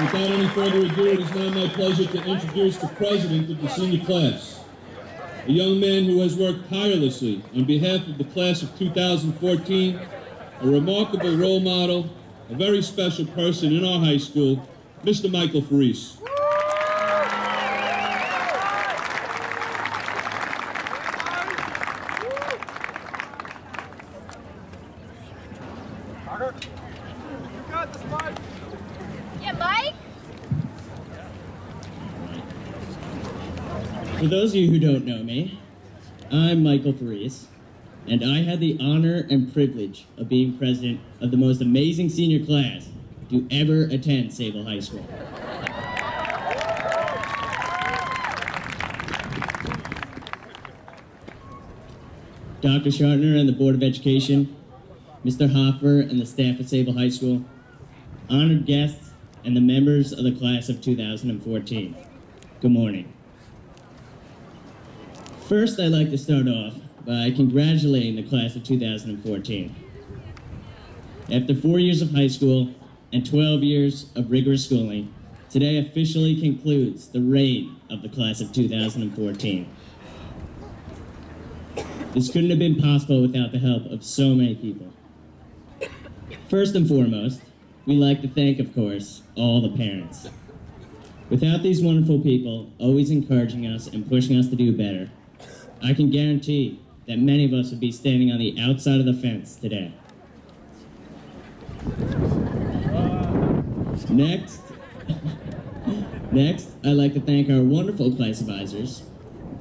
Without any further ado, it is now my pleasure to introduce the president of the senior class, a young man who has worked tirelessly on behalf of the class of 2014, a remarkable role model, a very special person in our high school, Mr. Michael Farese. Yeah, Mike? For those of you who don't know me, I'm Michael Farese, and I had the honor and privilege of being president of the most amazing senior class to ever attend Sable High School. Dr. Schartner and the Board of Education, Mr. Hoffer and the staff at Sable High School, honored guests, and the members of the class of 2014. Good morning. First, I'd like to start off by congratulating the class of 2014. After 4 years of high school and 12 years of rigorous schooling, today officially concludes the reign of the class of 2014. This couldn't have been possible without the help of so many people. First and foremost, we'd like to thank, of course, all the parents. Without these wonderful people always encouraging us and pushing us to do better, I can guarantee that many of us would be standing on the outside of the fence today. Next, I'd like to thank our wonderful class advisors,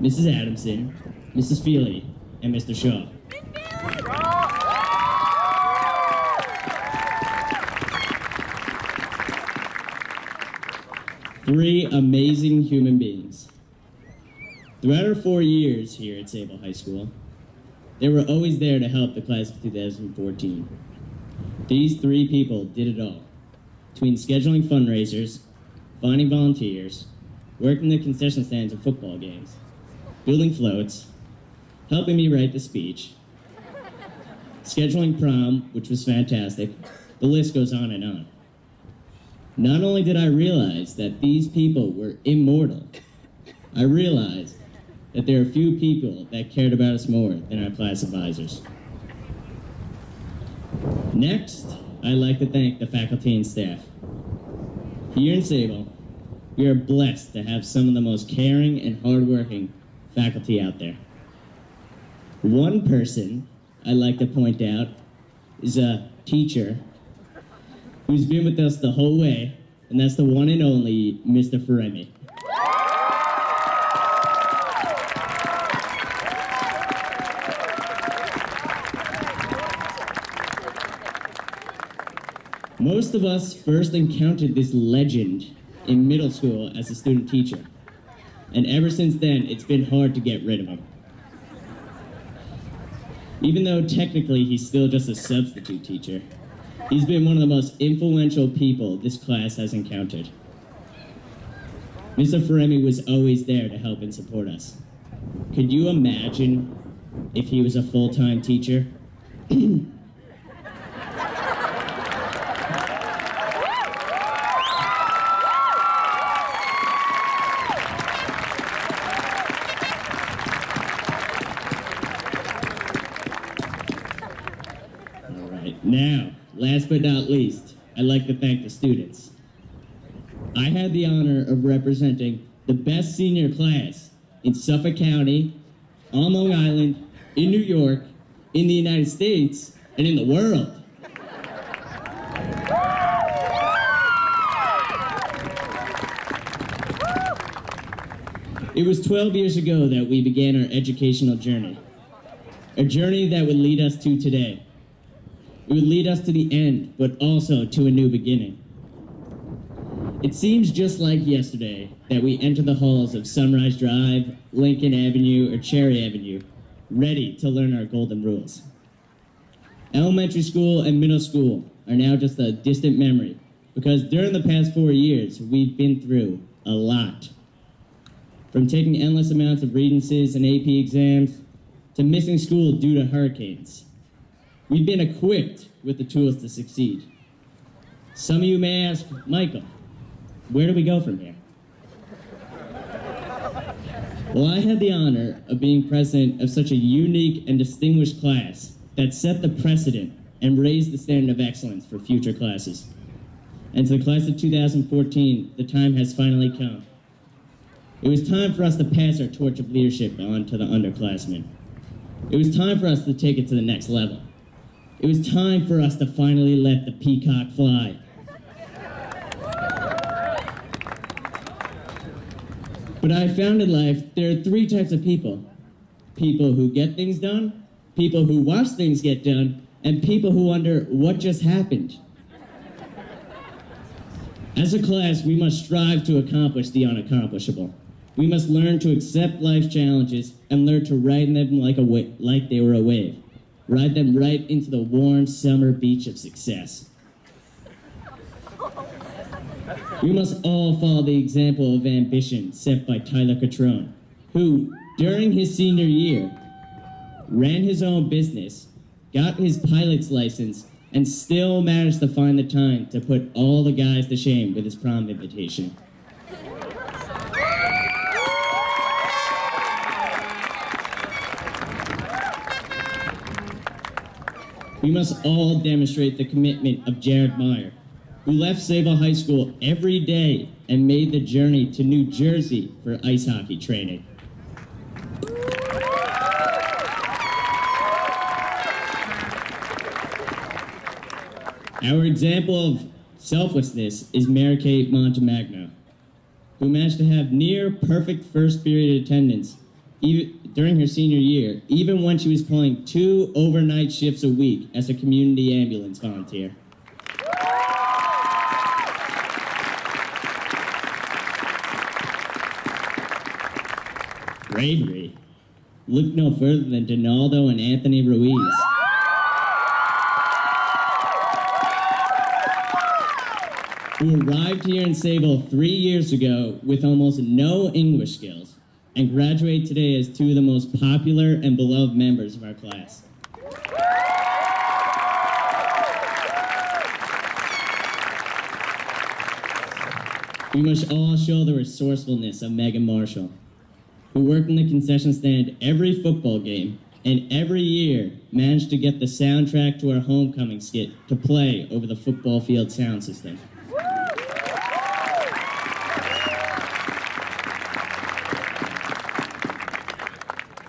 Mrs. Adamson, Mrs. Feely, and Mr. Shaw. Three amazing human beings. Throughout our 4 years here at Sable High School, they were always there to help the class of 2014. These three people did it all. Between scheduling fundraisers, finding volunteers, working the concession stands at football games, building floats, helping me write the speech, scheduling prom, which was fantastic. The list goes on and on. Not only did I realize that these people were immortal, I realized that there are few people that cared about us more than our class advisors. Next, I'd like to thank the faculty and staff. Here in Sable, we are blessed to have some of the most caring and hardworking faculty out there. One person I'd like to point out is a teacher who's been with us the whole way, and that's the one and only Mr. Feremi. Most of us first encountered this legend in middle school as a student teacher, and ever since then, it's been hard to get rid of him. Even though technically he's still just a substitute teacher, he's been one of the most influential people this class has encountered. Mr. Feremi was always there to help and support us. Could you imagine if he was a full-time teacher? Now, last but not least, I'd like to thank the students. I had the honor of representing the best senior class in Suffolk County, on Long Island, in New York, in the United States, and in the world. It was 12 years ago that we began our educational journey, a journey that would lead us to today. It would lead us to the end, but also to a new beginning. It seems just like yesterday that we entered the halls of Sunrise Drive, Lincoln Avenue, or Cherry Avenue, ready to learn our golden rules. Elementary school and middle school are now just a distant memory, because during the past 4 years, we've been through a lot. From taking endless amounts of readances and AP exams, to missing school due to hurricanes. We've been equipped with the tools to succeed. Some of you may ask, Michael, where do we go from here? Well, I had the honor of being president of such a unique and distinguished class that set the precedent and raised the standard of excellence for future classes. And to the class of 2014, the time has finally come. It was time for us to pass our torch of leadership on to the underclassmen. It was time for us to take it to the next level. It was time for us to finally let the peacock fly. But I found in life there are three types of people. People who get things done, people who watch things get done, and people who wonder what just happened. As a class, we must strive to accomplish the unaccomplishable. We must learn to accept life's challenges and learn to ride them like they were a wave. Ride them right into the warm summer beach of success. We must all follow the example of ambition set by Tyler Catrone, who, during his senior year, ran his own business, got his pilot's license, and still managed to find the time to put all the guys to shame with his prom invitation. We must all demonstrate the commitment of Jared Meyer, who left Sable High School every day and made the journey to New Jersey for ice hockey training. Our example of selflessness is Mary Kate Montemagno, who managed to have near perfect first period attendance during her senior year, even when she was pulling 2 overnight shifts a week as a community ambulance volunteer. Bravery. Look no further than Donaldo and Anthony Ruiz. Who arrived here in Sable 3 years ago with almost no English skills and graduate today as 2 of the most popular and beloved members of our class. We must all show the resourcefulness of Megan Marshall, who worked in the concession stand every football game and every year managed to get the soundtrack to our homecoming skit to play over the football field sound system.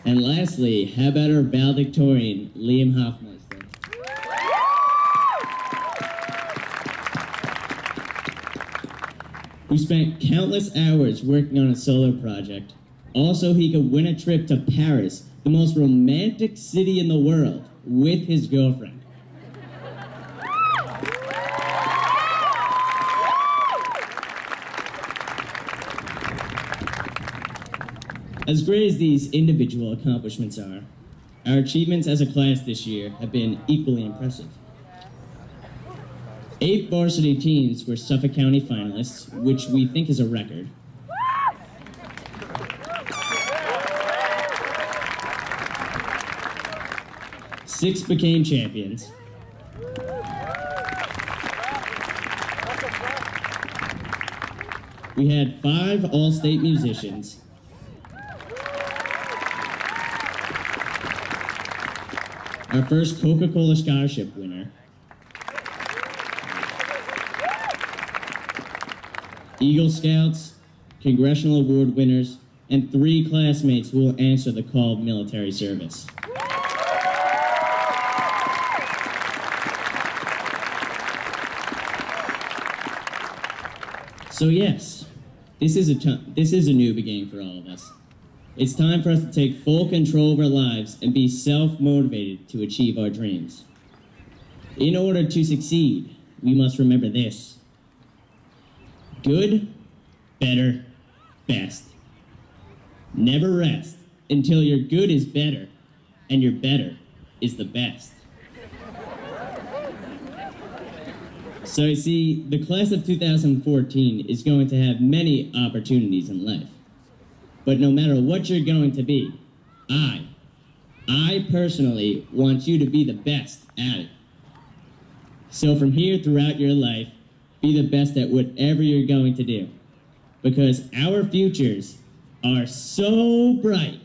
And lastly, how about our valedictorian, Liam Hoffmeister? Who spent countless hours working on a solo project. Also, he could win a trip to Paris, the most romantic city in the world, with his girlfriend. As great as these individual accomplishments are, our achievements as a class this year have been equally impressive. 8 varsity teams were Suffolk County finalists, which we think is a record. Six became champions. We had 5 all-state musicians. Our first Coca-Cola scholarship winner. Eagle Scouts, Congressional Award winners, and 3 classmates who will answer the call of military service. So yes, this is a new beginning for all of us. It's time for us to take full control of our lives and be self-motivated to achieve our dreams. In order to succeed, we must remember this: good, better, best. Never rest until your good is better and your better is the best. So you see, the class of 2014 is going to have many opportunities in life. But no matter what you're going to be, I personally want you to be the best at it. So from here throughout your life, be the best at whatever you're going to do, because our futures are so bright.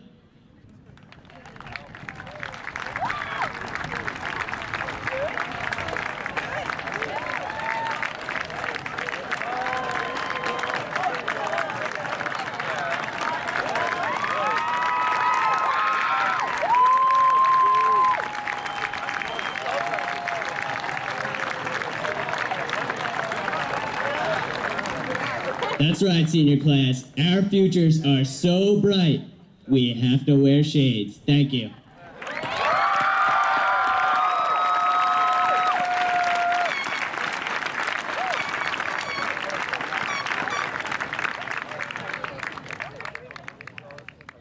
That's right, senior class. Our futures are so bright, we have to wear shades. Thank you.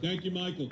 Thank you, Michael.